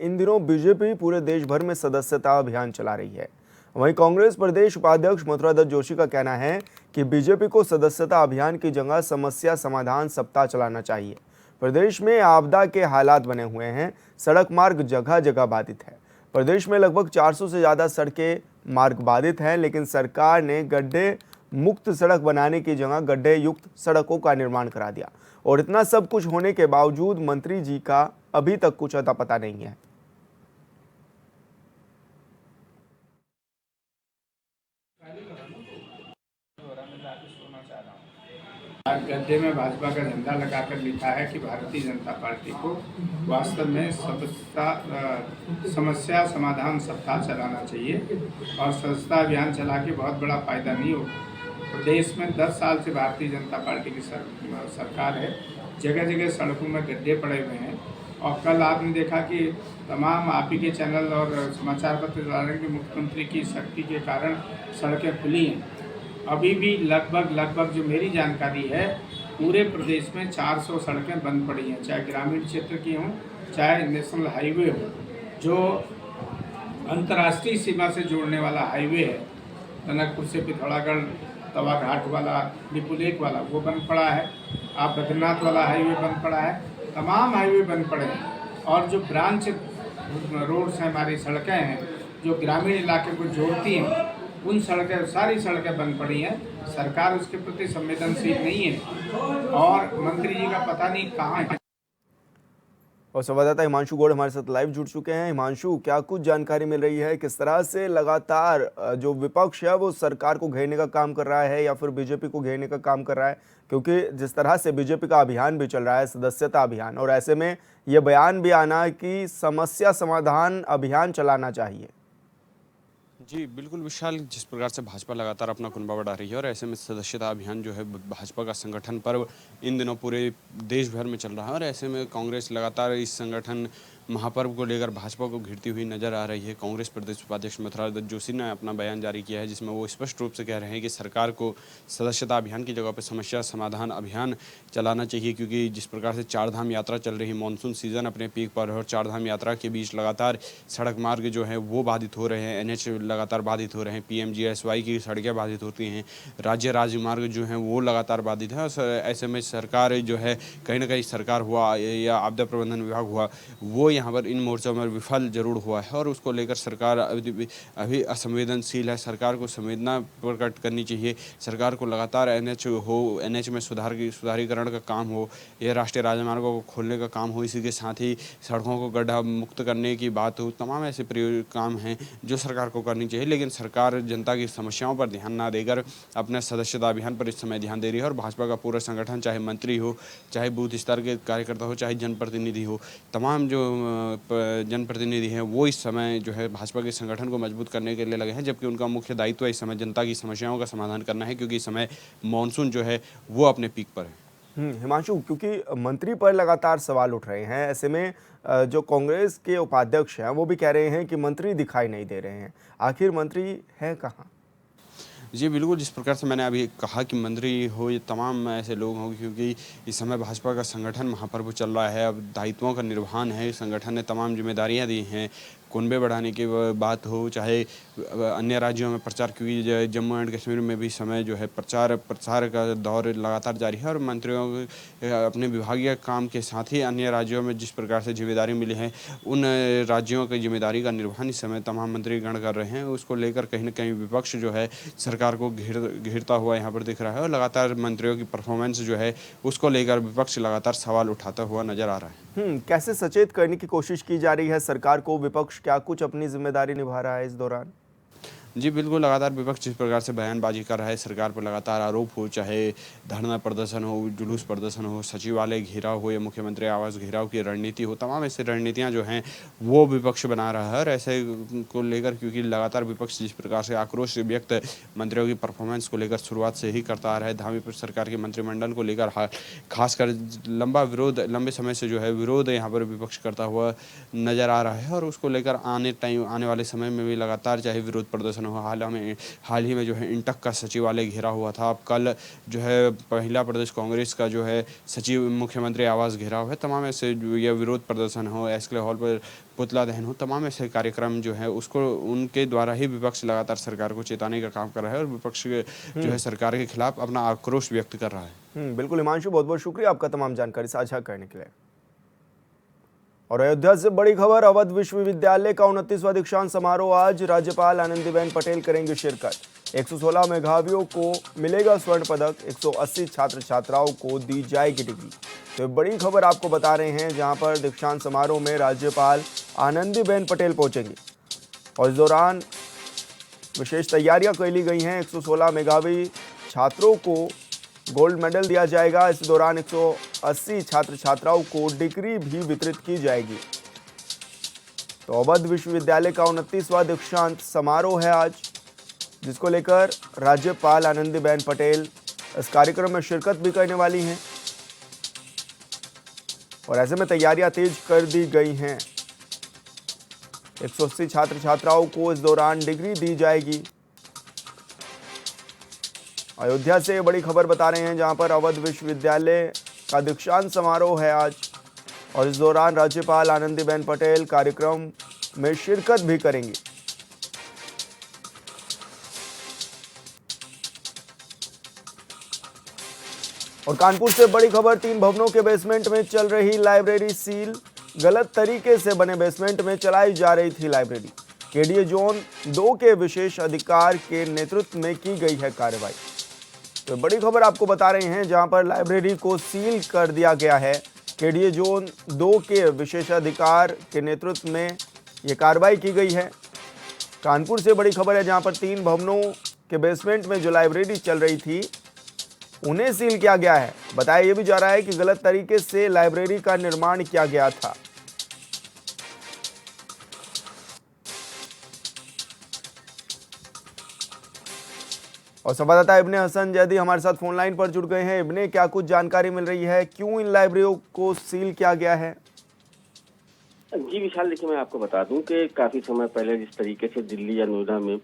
इन दिनों बीजेपी पूरे देश भर में सदस्यता अभियान चला रही है। वहीं कांग्रेस प्रदेश उपाध्यक्ष मथुरा दत्त जोशी का कहना है कि बीजेपी को सदस्यता अभियान की जगह समस्या समाधान सप्ताह चलाना चाहिए। प्रदेश में आपदा के हालात बने हुए हैं, सड़क मार्ग जगह जगह बाधित है। प्रदेश में लगभग 400 से ज़्यादा सड़कें मार्ग बाधित हैं, लेकिन सरकार ने गड्ढे मुक्त सड़क बनाने की जगह गड्ढे युक्त सड़कों का निर्माण करा दिया। और इतना सब कुछ होने के बावजूद मंत्री जी का अभी तक कुछ अता पता नहीं है। गड्ढे में भाजपा का झंडा लगाकर लिखा है कि भारतीय जनता पार्टी को वास्तव में समस्या समाधान सप्ताह चलाना चाहिए और सदस्यता अभियान चला के बहुत बड़ा फायदा नहीं होगा। प्रदेश में 10 साल से भारतीय जनता पार्टी की सरकार है। जगह जगह सड़कों में गड्ढे पड़े हुए हैं और कल आपने देखा कि तमाम आप ही के चैनल और समाचार पत्र बता रहे हैं कि मुख्यमंत्री की शक्ति के कारण सड़कें खुली हैं। अभी भी लगभग जो मेरी जानकारी है पूरे प्रदेश में 400 सड़कें बंद पड़ी हैं, चाहे ग्रामीण क्षेत्र की हों चाहे नेशनल हाईवे हो। जो अंतर्राष्ट्रीय सीमा से जोड़ने वाला हाईवे है, टनकपुर से पिथौरागढ़ तवा घाट वाला, लिपुलेख वाला, वो बंद पड़ा है। आप बद्रीनाथ वाला हाईवे बंद पड़ा है। तमाम हाईवे बंद पड़े हैं और जो ब्रांच रोड्स हैं, हमारी सड़कें हैं जो ग्रामीण इलाके को जोड़ती हैं, उन सड़कें सारी सड़कें बंद पड़ी हैं। सरकार उसके प्रति संवेदनशील नहीं है और मंत्री जी का पता नहीं कहाँ है। और संवाददाता हिमांशु गौड़ हमारे साथ लाइव जुड़ चुके हैं। हिमांशु, क्या कुछ जानकारी मिल रही है, किस तरह से लगातार जो विपक्ष है वो सरकार को घेरने का काम कर रहा है या फिर बीजेपी को घेरने का काम कर रहा है? क्योंकि जिस तरह से बीजेपी का अभियान भी चल रहा है, सदस्यता अभियान, और ऐसे में ये बयान भी आना कि समस्या समाधान अभियान चलाना चाहिए। जी बिल्कुल विशाल, जिस प्रकार से भाजपा लगातार अपना कुनबा बढ़ा रही है और ऐसे में सदस्यता अभियान जो है भाजपा का संगठन पर्व इन दिनों पूरे देश भर में चल रहा है और ऐसे में कांग्रेस लगातार इस संगठन महापर्व को लेकर भाजपा को घिरती हुई नजर आ रही है। कांग्रेस प्रदेश उपाध्यक्ष मथुरा दत्त जोशी ने अपना बयान जारी किया है जिसमें वो स्पष्ट रूप से कह रहे हैं कि सरकार को सदस्यता अभियान की जगह पर समस्या समाधान अभियान चलाना चाहिए, क्योंकि जिस प्रकार से चारधाम यात्रा चल रही, मानसून सीजन अपने पीक पर है और चारधाम यात्रा के बीच लगातार सड़क मार्ग जो है वो बाधित हो रहे हैं, एनएच लगातार बाधित हो रहे हैं, पीएमजीएसवाई की सड़कें बाधित होती हैं, राज्य राजमार्ग जो हैं वो लगातार बाधित है। और ऐसे में सरकार जो है कहीं ना कहीं सरकार हुआ या आपदा प्रबंधन विभाग हुआ वो यहाँ पर इन मोर्चों में विफल जरूर हुआ है और उसको लेकर सरकार अभी असंवेदनशील है। सरकार को संवेदना प्रकट करनी चाहिए। सरकार को लगातार एनएच में सुधारीकरण का काम हो, या राष्ट्रीय राजमार्गों को खोलने का काम हो, इसी के साथ ही सड़कों को गड्ढा मुक्त करने की बात हो। तमाम ऐसे काम हैं जो सरकार को करनी चाहिए, लेकिन सरकार जनता की समस्याओं पर ध्यान ना देकर अपने सदस्यता अभियान पर इस समय ध्यान दे रही है। और भाजपा का पूरा संगठन, चाहे मंत्री हो, चाहे बूथ स्तर के कार्यकर्ता हो, चाहे जनप्रतिनिधि हो, तमाम जो जनप्रतिनिधि हैं वो इस समय जो है भाजपा के संगठन को मजबूत करने के लिए लगे हैं, जबकि उनका मुख्य दायित्व इस समय जनता की समस्याओं का समाधान करना है, क्योंकि इस समय मानसून जो है वो अपने पीक पर है। हिमांशु, क्योंकि मंत्री पर लगातार सवाल उठ रहे हैं, ऐसे में जो कांग्रेस के उपाध्यक्ष हैं वो भी कह रहे हैं कि मंत्री दिखाई नहीं दे रहे हैं। आखिर मंत्री हैं कहाँ? जी बिल्कुल, जिस प्रकार से मैंने अभी कहा कि मंत्री हो, ये तमाम ऐसे लोग हों, क्योंकि इस समय भाजपा का संगठन महापर्व चल रहा है। अब दायित्वों का निर्वहन है, संगठन ने तमाम जिम्मेदारियां दी हैं, कुनबे बढ़ाने की बात हो, चाहे अन्य राज्यों में प्रचार, क्योंकि जम्मू एंड कश्मीर में भी समय जो है प्रचार का दौर लगातार जारी है और मंत्रियों अपने विभागीय काम के साथ ही अन्य राज्यों में जिस प्रकार से जिम्मेदारी मिली है, उन राज्यों की जिम्मेदारी का निर्वहन इस समय तमाम मंत्रीगण कर रहे हैं। उसको लेकर कहीं ना कहीं विपक्ष जो है सरकार को घेरता हुआ यहाँ पर दिख रहा है और लगातार मंत्रियों की परफॉर्मेंस जो है उसको लेकर विपक्ष लगातार सवाल उठाता हुआ नजर आ रहा है। कैसे सचेत करने की कोशिश की जा रही है सरकार को? विपक्ष क्या कुछ अपनी जिम्मेदारी निभा रहा है इस दौरान? जी बिल्कुल, लगातार विपक्ष जिस प्रकार से बयानबाजी कर रहा है, सरकार पर लगातार आरोप हो, चाहे धरना प्रदर्शन हो, जुलूस प्रदर्शन हो, सचिवालय घेराव हो या मुख्यमंत्री आवास घेराव की रणनीति हो, तमाम ऐसी रणनीतियां जो हैं वो विपक्ष बना रहा है। और ऐसे को लेकर क्योंकि लगातार विपक्ष जिस प्रकार से आक्रोश व्यक्त मंत्रियों की परफॉर्मेंस को लेकर शुरुआत से ही करता आ रहा है, धामी सरकार के मंत्रिमंडल को लेकर खासकर लंबे समय से जो है विरोध यहाँ पर विपक्ष करता हुआ नजर आ रहा है और उसको लेकर आने वाले समय में भी लगातार चाहे विरोध प्रदर्शन हो। हाल ही में जो है इंटक का सचिवालय घेरा हुआ था। अब कल जो है महिला प्रदेश कांग्रेस का जो है सचिव मुख्यमंत्री आवास घेराव है। तमाम ऐसे यह विरोध प्रदर्शन हो, एसके हॉल पर पुतला दहन हो, तमाम ऐसे कार्यक्रम जो है उसको उनके द्वारा ही विपक्ष लगातार सरकार को चेताने का काम कर रहा है और विपक्ष जो है सरकार के खिलाफ अपना आक्रोश व्यक्त कर रहा है। बिल्कुल हिमांशु, बहुत बहुत शुक्रिया आपका तमाम जानकारी साझा करने के लिए। और अयोध्या से बड़ी खबर, अवध विश्वविद्यालय का 29वां दीक्षांत समारोह आज, राज्यपाल आनंदीबेन पटेल करेंगे शिरकत। 116 मेधावियों को मिलेगा स्वर्ण पदक, 180 छात्र छात्राओं को दी जाएगी डिग्री। तो बड़ी खबर आपको बता रहे हैं, जहां पर दीक्षांत समारोह में राज्यपाल आनंदीबेन पटेल पहुंचेंगी और इस दौरान विशेष तैयारियां कर ली गई हैं। 116 मेधावी छात्रों को गोल्ड मेडल दिया जाएगा। इस दौरान 180 छात्र छात्राओं को डिग्री भी वितरित की जाएगी। तो अवध विश्वविद्यालय का 29वां दीक्षांत समारोह है आज, जिसको लेकर राज्यपाल आनंदीबेन पटेल इस कार्यक्रम में शिरकत भी करने वाली हैं और ऐसे में तैयारियां तेज कर दी गई हैं। 180 छात्र छात्राओं को इस दौरान डिग्री दी जाएगी। अयोध्या से बड़ी खबर बता रहे हैं, जहां पर अवध विश्वविद्यालय का दीक्षांत समारोह है आज और इस दौरान राज्यपाल आनंदीबेन पटेल कार्यक्रम में शिरकत भी करेंगी। और कानपुर से बड़ी खबर, 3 भवनों के बेसमेंट में चल रही लाइब्रेरी सील। गलत तरीके से बने बेसमेंट में चलाई जा रही थी लाइब्रेरी। केडीए जोन 2 के विशेष अधिकार के नेतृत्व में की गई है कार्रवाई। तो बड़ी खबर आपको बता रहे हैं, जहां पर लाइब्रेरी को सील कर दिया गया है। केडीए जोन 2 के विशेषाधिकार के नेतृत्व में ये कार्रवाई की गई है। कानपुर से बड़ी खबर है, जहां पर 3 भवनों के बेसमेंट में जो लाइब्रेरी चल रही थी उन्हें सील किया गया है। बताया यह भी जा रहा है कि गलत तरीके से लाइब्रेरी का निर्माण किया गया था। और संवाददाता इब्ने हसन जैदी हमारे साथ फोन लाइन पर जुड़ गए हैं। इब्ने, क्या कुछ जानकारी मिल रही है, क्यों इन लाइब्रेरियों को सील किया गया है? जी विशाल, देखिए मैं आपको बता दूं कि काफी समय पहले जिस तरीके से दिल्ली या नोएडा में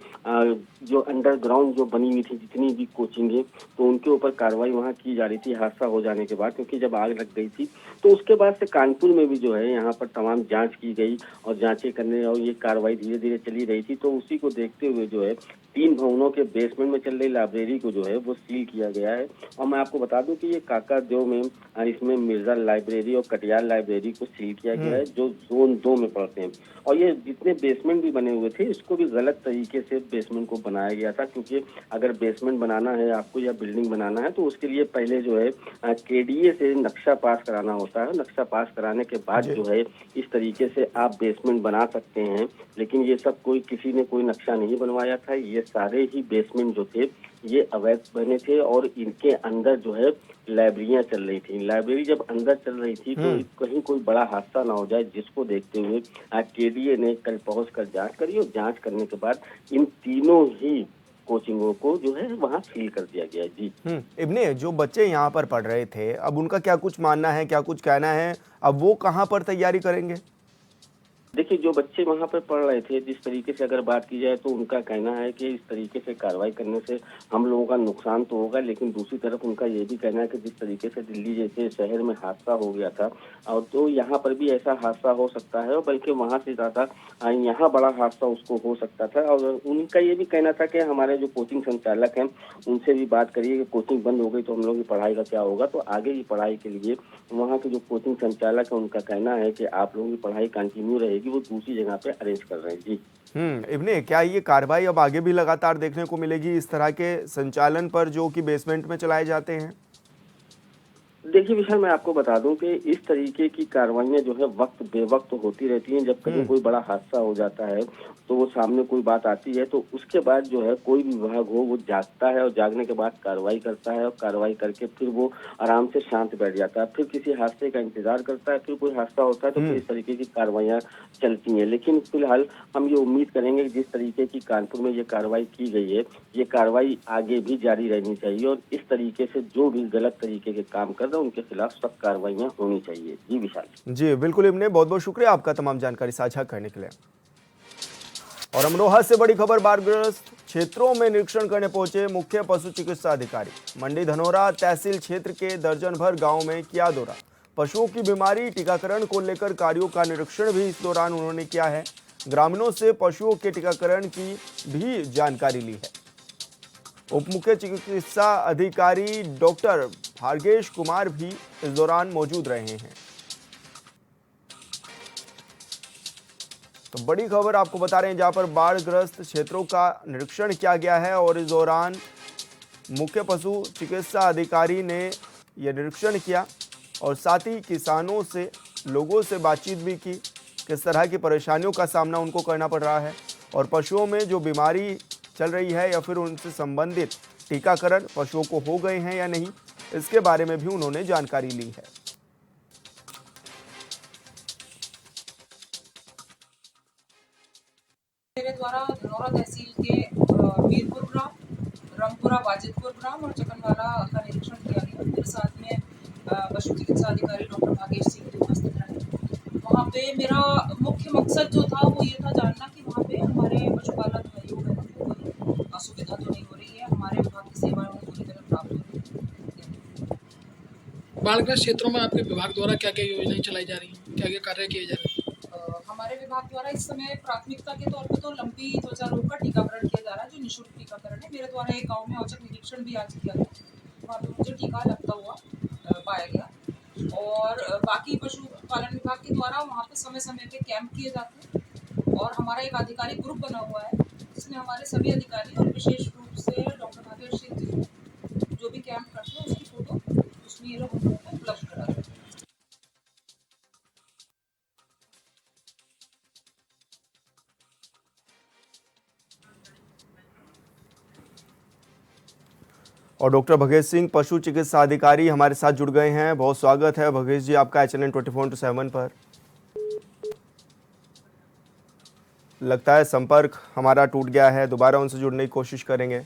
जो अंडरग्राउंड जो बनी हुई थी जितनी भी कोचिंग है, तो उनके ऊपर कार्रवाई वहां की जा रही थी हादसा हो जाने के बाद, क्योंकि जब आग लग गई थी तो उसके बाद से कानपुर में भी जो है यहाँ पर तमाम जांच की गई और जांचें करने और ये कार्रवाई धीरे धीरे चली रही थी। तो उसी को देखते हुए जो है 3 भवनों के बेसमेंट में चल रही लाइब्रेरी को जो है वो सील किया गया है। और मैं आपको बता दूं कि ये काकादेव में इसमें मिर्जा लाइब्रेरी और कटियार लाइब्रेरी को सील किया गया है, जो जोन 2 में पड़ते हैं। और ये जितने बेसमेंट भी बने हुए थे, इसको भी गलत तरीके से बेसमेंट को बनाया गया था, क्योंकि अगर बेसमेंट बनाना है आपको या बिल्डिंग बनाना है तो उसके लिए पहले जो है केडीए से नक्शा पास कराना होता है। नक्शा पास कराने के बाद जो है इस तरीके से आप बेसमेंट बना सकते हैं। लेकिन ये सब किसी ने कोई नक्शा नहीं बनवाया था। ये सारे ही बेसमेंट जो थे ये अवैध बने थे और इनके अंदर जो है लाइब्रेरियां चल रही थी। लाइब्रेरी जब अंदर चल रही थी तो कहीं कोई बड़ा हादसा ना हो जाए, जिसको देखते हुए केडीए ने कल पहुंचकर जांच करी और जांच करने के बाद इन तीनों ही कोचिंगों को जो है वहां सील कर दिया गया। जी इब्ने, जो बच्चे यहाँ पर पढ़ रहे थे, अब उनका क्या कुछ मानना है, क्या कुछ कहना है, अब वो कहाँ पर तैयारी करेंगे? देखिए, जो बच्चे वहाँ पर पढ़ रहे थे, जिस तरीके से अगर बात की जाए तो उनका कहना है कि इस तरीके से कार्रवाई करने से हम लोगों का नुकसान तो होगा, लेकिन दूसरी तरफ उनका ये भी कहना है कि जिस तरीके से दिल्ली जैसे शहर में हादसा हो गया था और तो यहाँ पर भी ऐसा हादसा हो सकता है, और बल्कि वहाँ से ज़्यादा यहाँ बड़ा हादसा उसको हो सकता था। और उनका ये भी कहना था कि हमारे जो कोचिंग संचालक हैं उनसे भी बात करिए कि कोचिंग बंद हो गई तो हम लोगों की पढ़ाई का क्या होगा। तो आगे की पढ़ाई के लिए वहाँ के जो कोचिंग संचालक है उनका कहना है कि आप लोगों की पढ़ाई कंटिन्यू रहेगी, वो दूसरी जगह पे अरेंज कर रहे हैं। जी इब्ने, क्या ये कार्रवाई अब आगे भी लगातार देखने को मिलेगी इस तरह के संचालन पर जो कि बेसमेंट में चलाए जाते हैं? देखिए विशाल, मैं आपको बता दूं कि इस तरीके की कार्रवाइयां जो है वक्त बेवक्त होती रहती हैं। जब कहीं कोई बड़ा हादसा हो जाता है तो वो सामने कोई बात आती है तो उसके बाद जो है कोई भी विभाग हो वो जागता है और जागने के बाद कार्रवाई करता है और कार्रवाई करके फिर वो आराम से शांत बैठ जाता है, फिर किसी हादसे का इंतजार करता है, फिर कोई हादसा होता है तो फिर इस तरीके की कार्रवाइयां चलती हैं। लेकिन फिलहाल हम ये उम्मीद करेंगे कि जिस तरीके की कानपुर में ये कार्रवाई की गई है, ये कार्रवाई आगे भी जारी रहनी चाहिए और इस तरीके से जो भी गलत तरीके के काम कर रहे हैं उनके खिलाफ सख्त कार्रवाइयां होनी चाहिए। जी विशाल। जी बिल्कुल इब्ने, बहुत बहुत शुक्रिया आपका तमाम जानकारी साझा करने के लिए। और अमरोहा से बड़ी खबर, बाढ़ग्रस्त क्षेत्रों में निरीक्षण करने पहुंचे मुख्य पशु चिकित्सा अधिकारी। मंडी धनोरा तहसील क्षेत्र के दर्जन भर गांव में किया दौरा। पशुओं की बीमारी टीकाकरण को लेकर कार्यों का निरीक्षण भी इस दौरान उन्होंने किया है। ग्रामीणों से पशुओं के टीकाकरण की भी जानकारी ली है। उप मुख्य चिकित्सा अधिकारी डॉक्टर भार्गेश कुमार भी इस दौरान मौजूद रहे हैं। तो बड़ी खबर आपको बता रहे हैं, जहां पर बाढ़ग्रस्त क्षेत्रों का निरीक्षण किया गया है और इस दौरान मुख्य पशु चिकित्सा अधिकारी ने यह निरीक्षण किया और साथ ही किसानों से, लोगों से बातचीत भी की, किस तरह की परेशानियों का सामना उनको करना पड़ रहा है और पशुओं में जो बीमारी चल रही है या फिर उनसे संबंधित टीकाकरण पशुओं को हो गए हैं या नहीं, इसके बारे में भी उन्होंने जानकारी ली है। मेरे द्वारा धनौरा तहसील के मीरपुर ग्राम, रामपुरा वाजिदपुर ग्राम और चकनवाला का निरीक्षण किया गया। मेरे साथ में पशु चिकित्सा अधिकारी डॉक्टर भागेश सिंह भी उपस्थित रहे। वहाँ पे मेरा मुख्य मकसद जो था वो ये था जानना कि वहाँ पे हमारे पशुपालक भाइयों बहनों को कोई असुविधा तो नहीं हो रही है, हमारे विभाग की सेवाएं उन्हें पूरी तरह प्राप्त हो रही है। बाढ़ग्रस्त क्षेत्रों में आपके विभाग द्वारा क्या क्या योजनाएं चलाई जा रही हैं, क्या क्या कार्य किए जा रहे हैं? हमारे विभाग द्वारा इस समय प्राथमिकता के तौर पर तो लंपी त्वचा रोग का टीकाकरण किया जा रहा है, जो निःशुल्क टीकाकरण है। मेरे द्वारा एक गांव में औचक निरीक्षण भी आज किया गया, वहाँ पे मुझे टीका लगता हुआ पाया गया। और बाकी पशुपालन विभाग के द्वारा वहाँ पे समय समय पे कैंप किए जाते हैं और हमारा एक आधिकारिक ग्रुप बना हुआ है, जिसमें हमारे सभी अधिकारी और विशेष रूप से डॉक्टर भागेश सिंह जी जो भी कैंप करते हैं उसकी फोटो उसमें ये लोग हम लोगों को उपलब्ध कराते हैं। और डॉक्टर भगेश सिंह पशु चिकित्सा अधिकारी हमारे साथ जुड़ गए हैं। बहुत स्वागत है भगेश जी आपका HNN 24/7 पर। लगता है संपर्क हमारा टूट गया है, दोबारा उनसे जुड़ने की कोशिश करेंगे।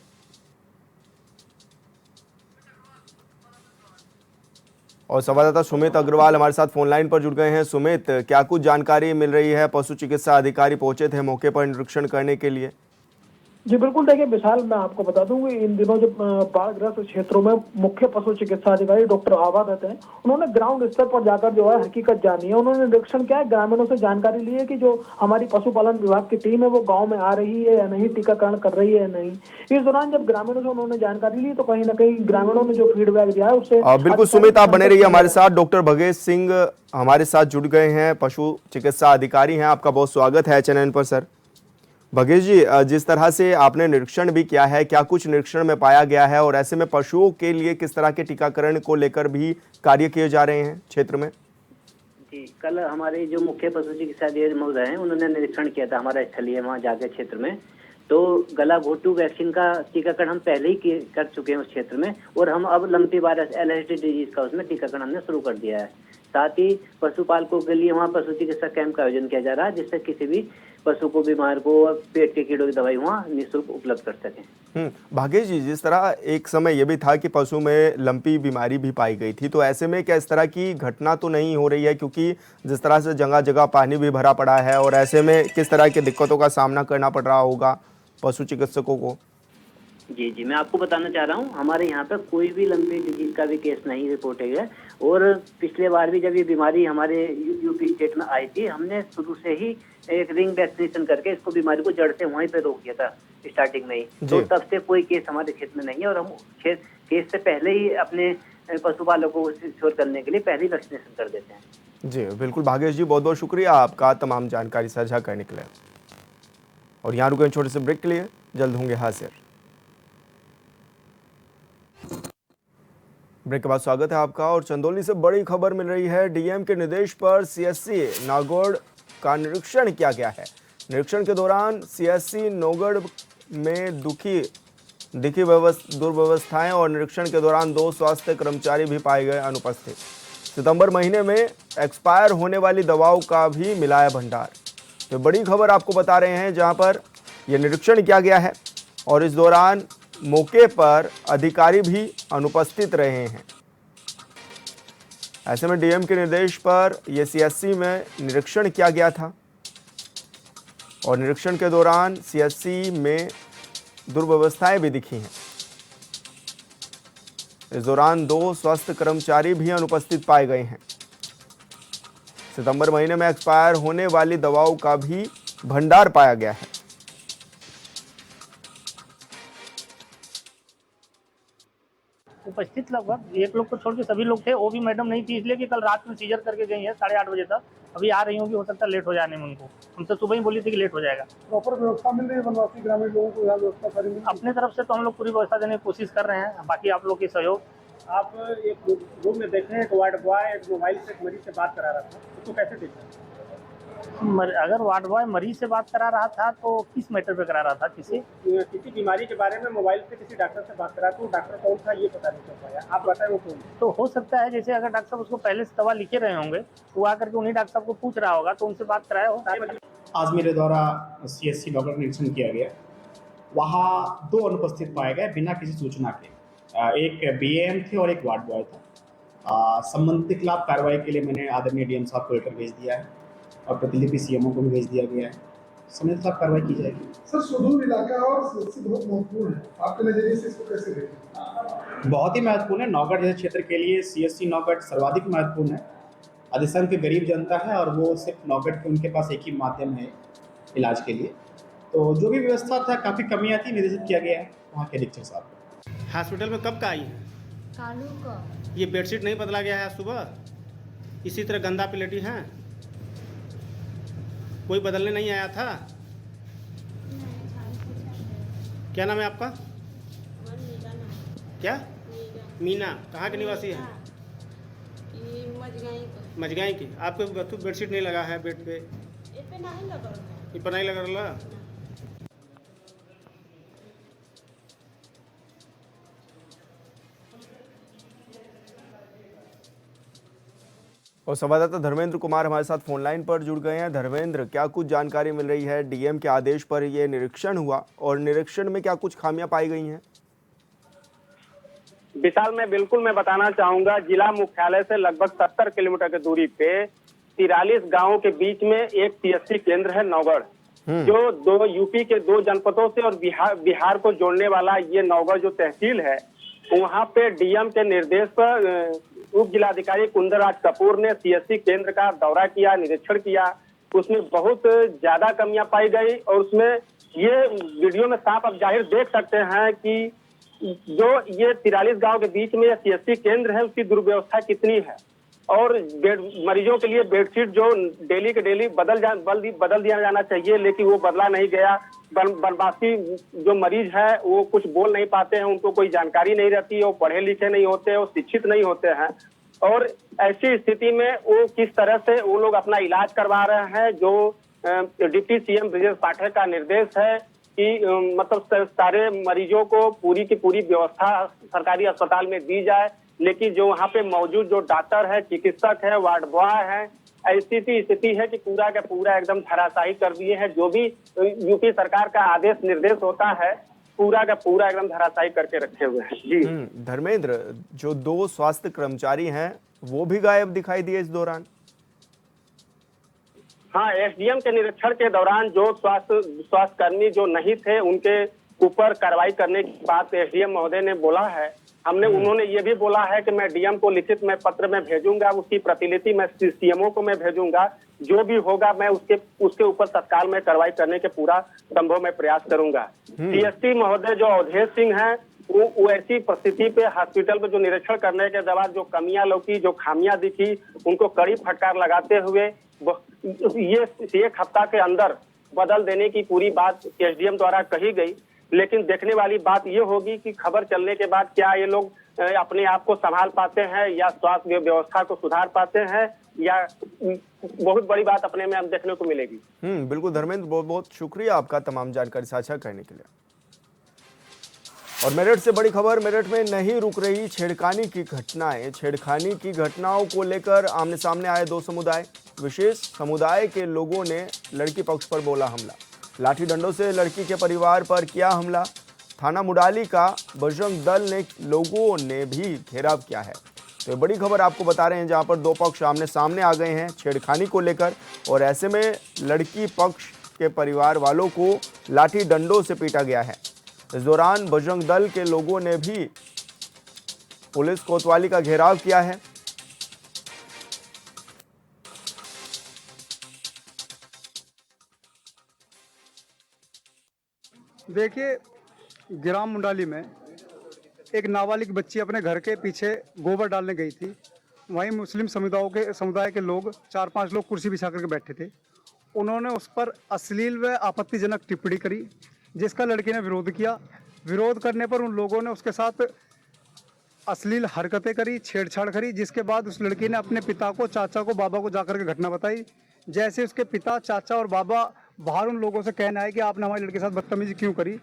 और संवाददाता सुमित अग्रवाल हमारे साथ फोन लाइन पर जुड़ गए हैं। सुमित, क्या कुछ जानकारी मिल रही है? पशु चिकित्सा अधिकारी पहुंचे थे मौके पर निरीक्षण करने के लिए। जी बिल्कुल, देखिए विशाल, मैं आपको बता दूं कि इन दिनों जो बाढ़ग्रस्त क्षेत्रों में मुख्य पशु चिकित्सा अधिकारी डॉक्टर आभा रहते हैं, उन्होंने ग्राउंड स्तर पर जाकर जो है हकीकत जानी है। उन्होंने निरीक्षण किया है, ग्रामीणों से जानकारी ली है कि जो हमारी पशुपालन विभाग की टीम है वो गांव में आ रही है या नहीं, टीकाकरण कर रही है या नहीं। इस दौरान जब ग्रामीणों से उन्होंने जानकारी ली तो कहीं ना कहीं ग्रामीणों ने जो फीडबैक दिया है उससे बिल्कुल सुमित, आप बने रहिए हमारे साथ। डॉक्टर भगेश सिंह हमारे साथ जुड़ गए हैं, पशु चिकित्सा अधिकारी हैं। आपका बहुत स्वागत है HNN पर सर। भगेश जी, जिस तरह से आपने निरीक्षण भी किया है, क्या कुछ निरीक्षण में पाया गया है और ऐसे में पशुओं के लिए किस तरह के टीकाकरण को लेकर भी कार्य किए जा रहे हैं क्षेत्र में? जी, कल हमारे जो मुख्य पशु चिकित्सा अधिकारी महोदय हैं उन्होंने निरीक्षण किया था हमारा स्थलीय वहाँ जाकर क्षेत्र में। तो गला घोटू वैक्सीन का टीकाकरण हम पहले ही कर चुके हैं उस क्षेत्र में, और हम अब लंपी वायरस LSD डिजीज का उसमें टीकाकरण हमने शुरू कर दिया है। साथ ही पशुपालकों के लिए वहाँ पशु चिकित्सा कैंप का आयोजन किया जा रहा है, जिससे किसी भी पशु को, बीमार को पेट के कीड़ों की दवाई वहाँ निःशुल्क उपलब्ध कर सकें। भागेश जी, जिस तरह एक समय यह भी था कि पशु में लंपी बीमारी भी पाई गई थी, तो ऐसे में क्या इस तरह की घटना तो नहीं हो रही है? क्योंकि जिस तरह से जगह जगह पानी भी भरा पड़ा है, और ऐसे में किस तरह की दिक्कतों का सामना करना पड़ रहा होगा पशु चिकित्सकों को? जी, मैं आपको बताना चाह रहा हूँ, हमारे यहाँ पे कोई भी लंपी डिजीज का भी केस नहीं रिपोर्ट है। और पिछले बार भी जब ये बीमारी हमारे यूपी स्टेट में आई थी, हमने शुरू से ही एक रिंग वैक्सीनेशन करके इसको, बीमारी को जड़ से वहीं पे रोक दिया था स्टार्टिंग में ही। तो तब से कोई केस हमारे क्षेत्र में नहीं है, और हम केस से पहले ही अपने पशुपालकों को श्योर करने के लिए पहले ही वैक्सीनेशन कर देते हैं। जी बिल्कुल भागेश जी, बहुत बहुत शुक्रिया आपका तमाम जानकारी साझा करने के लिए। और यहाँ रुके छोटे से ब्रेक के लिए, जल्द होंगे हाजिर। ब्रेक के बाद स्वागत है आपका। और चंदौली से बड़ी खबर मिल रही है। डीएम के निर्देश पर CSC नागौड़ का निरीक्षण किया गया है। निरीक्षण के दौरान CSC नौगढ़ में दिखी दुर्व्यवस्थाएं और निरीक्षण के दौरान 2 स्वास्थ्य कर्मचारी भी पाए गए अनुपस्थित। सितंबर महीने में एक्सपायर होने वाली दवाओं का भी मिला है भंडार। तो बड़ी खबर आपको बता रहे हैं, जहां पर यह निरीक्षण किया गया है और इस दौरान मौके पर अधिकारी भी अनुपस्थित रहे हैं। ऐसे में डीएम के निर्देश पर यह CSC में निरीक्षण किया गया था और निरीक्षण के दौरान CSC में दुर्व्यवस्थाएं भी दिखी हैं। इस दौरान 2 स्वास्थ्य कर्मचारी भी अनुपस्थित पाए गए हैं। सितंबर महीने में एक्सपायर होने वाली दवाओं का भी भंडार पाया गया है। उपस्थित लगभग एक लोग को छोड़ के सभी लोग थे। वो भी मैडम नहीं थी इसलिए कि कल रात में सीजर करके गई है 8:30 बजे तक। अभी आ रही होंगी, हो सकता है लेट हो जाने में उनको। हम तो सुबह ही बोली थी कि लेट हो जाएगा। प्रॉपर व्यवस्था मिल रही है वनवासी ग्रामीण लोगों को, यहाँ व्यवस्था करेंगे अपने तरफ से तो हम लोग पूरी व्यवस्था देने की कोशिश कर रहे हैं, बाकी आप लोग के सहयोग। आप एक रूम में देखें, एक वार्ड बॉय एक मोबाइल से एक मरीज से बात करा रहा था, उसको कैसे देखें? अगर वार्ड बॉय मरीज से बात करा रहा था तो किस मैटर पे करा रहा था? किसी बीमारी के बारे में मोबाइल से किसी डॉक्टर से बात करा, तो डॉक्टर कौन था ये पता नहीं चल पाया। आप बताएं वो कौन? तो हो सकता है जैसे अगर डॉक्टर साहब उसको पहले से दवा लिखे रहे होंगे तो आकर के उन्हीं डॉक्टर साहब को पूछ रहा होगा, तो उनसे बात कराया होगा। आज मेरे द्वारा CSC नौगढ़ निरीक्षण किया गया। वहाँ 2 अनुपस्थित पाए गए बिना किसी सूचना के। एक BAM थे और एक वार्ड बॉय था। संबंधित के खिलाफ कार्रवाई के लिए मैंने आदरणीय DM साहब को लेटर भेज दिया है और प्रतिलिपि CMO को भी भेज दिया गया है। समय के साथ कार्रवाई की जाएगी। सर, सुदूर इलाका और CSC बहुत महत्वपूर्ण है, आपके नजरिए से इसको कैसे देखें? बहुत ही महत्वपूर्ण है। नौगढ़ जैसे क्षेत्र के लिए CSC नौगढ़ सर्वाधिक महत्वपूर्ण है। अधिसंख्य के गरीब जनता है और वो सिर्फ नौगढ़ के उनके पास एक ही माध्यम है इलाज के लिए। तो जो भी व्यवस्था था काफ़ी कमियाँ थी, निर्देशित किया गया है वहाँ के अधीक्षक साहब को। हॉस्पिटल में कब का आई है? कालू का। ये बेडशीट नहीं बदला गया है आज सुबह? इसी तरह गंदा पे लेटी हैं? कोई बदलने नहीं आया था? क्या नाम है आपका? क्या? मीना। कहाँ के निवासी है? मजगाई की। आपके बेडशीट नहीं लगा है बेड पे? ये पे नहीं लगा रहा। और संवाददाता धर्मेंद्र कुमार हमारे साथ फोन लाइन पर जुड़ गए हैं। धर्मेंद्र, क्या कुछ जानकारी मिल रही है? DM के आदेश पर ये निरीक्षण हुआ और निरीक्षण में क्या कुछ खामियां पाई गई हैं? विशाल, मैं बताना चाहूंगा, जिला मुख्यालय से लगभग 70 किलोमीटर की दूरी पे 43 गांवों के बीच में एक CSC केंद्र है नौगढ़, जो 2 यूपी के 2 जनपदों से और बिहार को जोड़ने वाला ये नौगढ़ जो तहसील है, वहाँ पे DM के निर्देश पर उप जिलाधिकारी कुंदराज कपूर ने CSC केंद्र का दौरा किया, निरीक्षण किया। उसमें बहुत ज्यादा कमियां पाई गई और उसमें ये वीडियो में साफ आप जाहिर देख सकते हैं कि जो ये 43 गांव के बीच में CSC केंद्र है उसकी दुर्व्यवस्था कितनी है। और मरीजों के लिए बेडशीट जो डेली के डेली बदल दिया जाना चाहिए, लेकिन वो बदला नहीं गया। बनवासी जो मरीज है वो कुछ बोल नहीं पाते हैं, उनको कोई जानकारी नहीं रहती है, वो पढ़े लिखे नहीं होते, वो शिक्षित नहीं होते हैं। और ऐसी स्थिति में वो किस तरह से वो लोग अपना इलाज करवा रहे हैं। जो डिप्टी CM ब्रजेश पाठक का निर्देश है कि मतलब सारे मरीजों को पूरी की पूरी व्यवस्था सरकारी अस्पताल में दी जाए, लेकिन जो वहाँ पे मौजूद जो डॉक्टर है, चिकित्सक है, वार्ड बॉय है, ऐसी स्थिति है कि पूरा का पूरा एकदम धराशायी कर दिए हैं। जो भी यूपी सरकार का आदेश निर्देश होता है पूरा का पूरा एकदम धराशायी करके रखे हुए हैं। जी धर्मेंद्र, जो 2 स्वास्थ्य कर्मचारी हैं वो भी गायब दिखाई दिए इस दौरान। हाँ, SDM के निरीक्षण के दौरान जो स्वास्थ्य कर्मी जो नहीं थे उनके ऊपर कार्रवाई करने की बात SDM महोदय ने बोला है। उन्होंने ये भी बोला है कि मैं DM को लिखित में पत्र में भेजूंगा, उसकी प्रतिलिपि मैं CMO को मैं भेजूंगा, जो भी होगा मैं उसके ऊपर तत्काल में कार्रवाई करने के पूरा संभव मैं प्रयास करूंगा। CST महोदय जो अवधेश सिंह हैं वो ऐसी परिस्थिति पे हॉस्पिटल में जो निरीक्षण करने के बाद जो कमियां लौकी, जो खामियां दिखी, उनको कड़ी फटकार लगाते हुए ये 1 हफ्ता के अंदर बदल देने की पूरी बात SDM द्वारा कही गई। लेकिन देखने वाली बात ये होगी कि खबर चलने के बाद क्या ये लोग अपने आप को संभाल पाते हैं या स्वास्थ्य व्यवस्था को सुधार पाते हैं, या बहुत बड़ी बात अपने में हम देखने को मिलेगी। बिल्कुल धर्मेंद्र, बहुत बहुत शुक्रिया आपका तमाम जानकारी साझा करने के लिए। और मेरठ से बड़ी खबर, मेरठ में नहीं रुक रही छेड़खानी की घटनाएं। छेड़खानी की घटनाओं को लेकर आमने सामने आए 2 समुदाय। विशेष समुदाय के लोगों ने लड़की पक्ष पर बोला हमला। लाठी डंडों से लड़की के परिवार पर किया हमला। थाना मुडाली का बजरंग दल ने लोगों ने भी घेराव किया है। तो ये बड़ी खबर आपको बता रहे हैं, जहां पर 2 पक्ष आमने सामने आ गए हैं छेड़खानी को लेकर, और ऐसे में लड़की पक्ष के परिवार वालों को लाठी डंडों से पीटा गया है। इस दौरान बजरंग दल के लोगों ने भी पुलिस कोतवाली का घेराव किया है। देखिए, ग्राम मुंडाली में एक नाबालिग बच्ची अपने घर के पीछे गोबर डालने गई थी। वहीं मुस्लिम समुदाय के लोग 4-5 लोग कुर्सी बिछा करके बैठे थे। उन्होंने उस पर अश्लील व आपत्तिजनक टिप्पणी करी, जिसका लड़की ने विरोध किया। विरोध करने पर उन लोगों ने उसके साथ अश्लील हरकतें करी, छेड़छाड़ करी, जिसके बाद उस लड़की ने अपने पिता को, चाचा को, बाबा को जाकर के घटना बताई। जैसे उसके पिता, चाचा और बाबा बाहर उन लोगों से कहना है कि आपने हमारे लड़के के साथ बदतमीजी क्यों करी,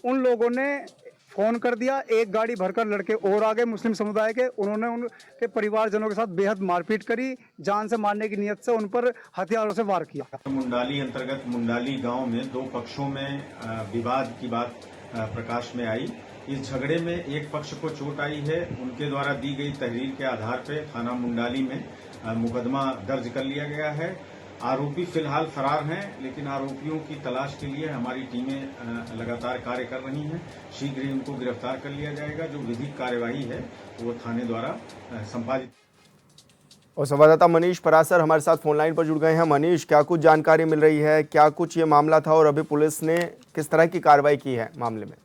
उन लोगों ने फ़ोन कर दिया। एक गाड़ी भरकर लड़के और आ गए मुस्लिम समुदाय के। उन्होंने उनके परिवारजनों के साथ बेहद मारपीट करी, जान से मारने की नीयत से उन पर हथियारों से वार किया। मुंडाली अंतर्गत मुंडाली गांव में दो पक्षों में विवाद की बात प्रकाश में आई। इस झगड़े में एक पक्ष को चोट आई है। उनके द्वारा दी गई तहरीर के आधार पर थाना मुंडाली में मुकदमा दर्ज कर लिया गया है। आरोपी फिलहाल फरार हैं, लेकिन आरोपियों की तलाश के लिए हमारी टीमें लगातार कार्य कर रही हैं। शीघ्र ही उनको गिरफ्तार कर लिया जाएगा। जो विधिक कार्यवाही है वो थाने द्वारा संपादित। और संवाददाता मनीष परासर हमारे साथ फोन लाइन पर जुड़ गए हैं। मनीष, क्या कुछ जानकारी मिल रही है, क्या कुछ ये मामला था और अभी पुलिस ने किस तरह की कार्रवाई की है मामले में?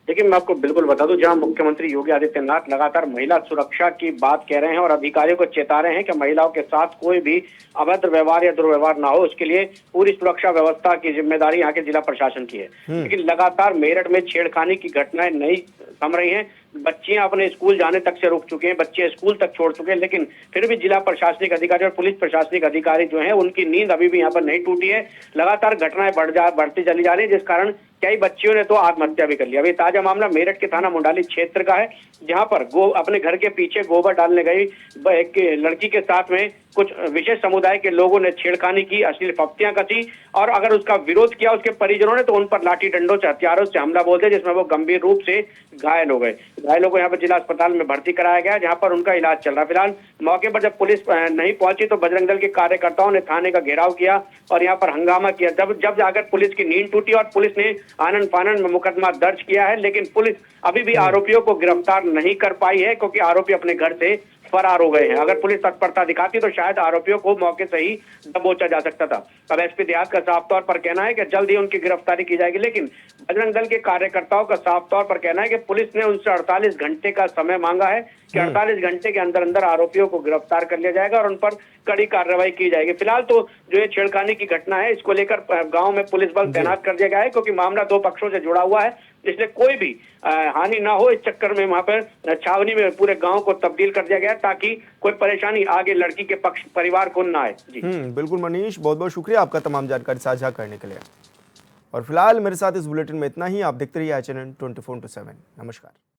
देखिए, मैं आपको बिल्कुल बता दूं, जहां मुख्यमंत्री योगी आदित्यनाथ लगातार महिला सुरक्षा की बात कह रहे हैं और अधिकारियों को चेता रहे हैं कि महिलाओं के साथ कोई भी अभद्र व्यवहार या दुर्व्यवहार ना हो, उसके लिए पूरी सुरक्षा व्यवस्था की जिम्मेदारी यहाँ के जिला प्रशासन की है। लेकिन लगातार मेरठ में छेड़खानी की घटनाएं नहीं थम रही हैं। बच्चियां अपने स्कूल जाने तक से रुक चुके हैं, बच्चे स्कूल तक छोड़ चुके हैं, लेकिन फिर भी जिला प्रशासनिक अधिकारी और पुलिस प्रशासनिक अधिकारी जो हैं उनकी नींद अभी भी यहाँ पर नहीं टूटी है। लगातार घटनाएं बढ़ती चली जा रही है, जिस कारण कई बच्चियों ने तो आत्महत्या भी कर लिया। अभी ताजा मामला मेरठ के थाना मुंडाली क्षेत्र का है, जहां पर अपने घर के पीछे गोबर डालने गई एक लड़की के साथ में कुछ विशेष समुदाय के लोगों ने छेड़खानी की, अश्लील पंक्तियां कसी और अगर उसका विरोध किया उसके परिजनों ने तो उन पर लाठी डंडों से, हथियारों से हमला बोल दिया, जिसमें वो गंभीर रूप से घायल हो गए। घायलों को यहाँ पर जिला अस्पताल में भर्ती कराया गया, जहाँ पर उनका इलाज चल रहा है। फिलहाल मौके पर जब पुलिस नहीं पहुंची तो बजरंग दल के कार्यकर्ताओं ने थाने का घेराव किया और यहाँ पर हंगामा किया। जब जाकर पुलिस की नींद टूटी और पुलिस ने आनंद फानन में मुकदमा दर्ज किया है, लेकिन पुलिस अभी भी आरोपियों को गिरफ्तार नहीं कर पाई है, क्योंकि आरोपी अपने घर से फरार हो गए हैं। अगर पुलिस तत्परता दिखाती तो शायद आरोपियों को मौके से ही दबोचा जा सकता था। अब एसपी देहात का साफ तौर पर कहना है कि जल्द ही उनकी गिरफ्तारी की जाएगी, लेकिन बजरंग दल के कार्यकर्ताओं का साफ तौर पर कहना है कि पुलिस ने उनसे 48 घंटे का समय मांगा है कि 48 घंटे के अंदर अंदर आरोपियों को गिरफ्तार कर लिया जाएगा और उन पर कड़ी कार्रवाई की जाएगी। फिलहाल तो जो ये छेड़खानी की घटना है, इसको लेकर गांव में पुलिस बल तैनात कर दिया गया है, क्योंकि मामला दो पक्षों से जुड़ा हुआ है, इसलिए कोई भी हानि ना हो, इस चक्कर में वहां पर छावनी में पूरे गांव को तब्दील कर दिया गया है, ताकि कोई परेशानी आगे लड़की के पक्ष परिवार को ना आए। जी बिल्कुल मनीष, बहुत बहुत शुक्रिया आपका तमाम जानकारी साझा करने के लिए। और फिलहाल मेरे साथ इस बुलेटिन में इतना ही। आप देखते रहिए HNN 24/7। नमस्कार।